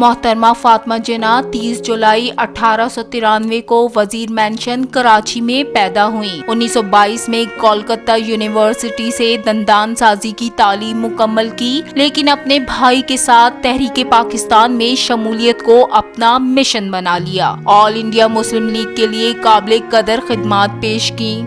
محترمہ فاطمہ جناح 30 جولائی 1893 کو وزیر مینشن کراچی میں پیدا ہوئیں۔ 1922 میں کولکتہ یونیورسٹی سے دندان سازی کی تعلیم مکمل کی، لیکن اپنے بھائی کے ساتھ تحریک پاکستان میں شمولیت کو اپنا مشن بنا لیا۔ آل انڈیا مسلم لیگ کے لیے قابل قدر خدمات پیش کی۔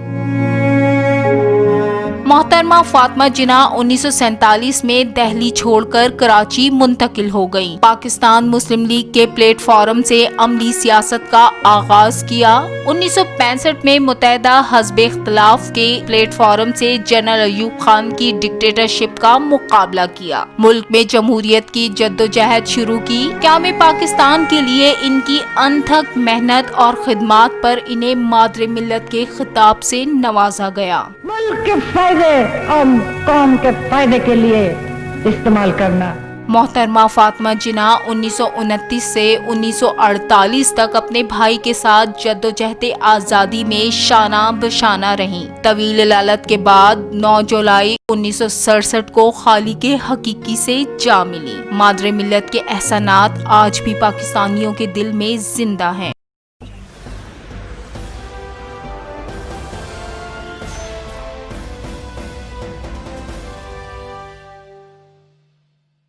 محترمہ فاطمہ جناح 1947 میں دہلی چھوڑ کر کراچی منتقل ہو گئیں۔ پاکستان مسلم لیگ کے پلیٹ فارم سے عملی سیاست کا آغاز کیا۔ 1965 میں متحدہ حزب اختلاف کے پلیٹ فارم سے جنرل ایوب خان کی ڈکٹیٹرشپ کا مقابلہ کیا۔ ملک میں جمہوریت کی جدوجہد شروع کی۔ قیام پاکستان کے لیے ان کی انتھک محنت اور خدمات پر انہیں مادر ملت کے خطاب سے نوازا گیا۔ ملک کے فائدے اور قوم کے فائدے کے لیے استعمال کرنا۔ محترمہ فاطمہ جناح 1929 سے 1948 تک اپنے بھائی کے ساتھ جدوجہد آزادی میں شانہ بشانہ رہیں۔ طویل علالت کے بعد 9 جولائی 1967 کو خالق حقیقی سے جا ملی۔ مادر ملت کے احسانات آج بھی پاکستانیوں کے دل میں زندہ ہیں۔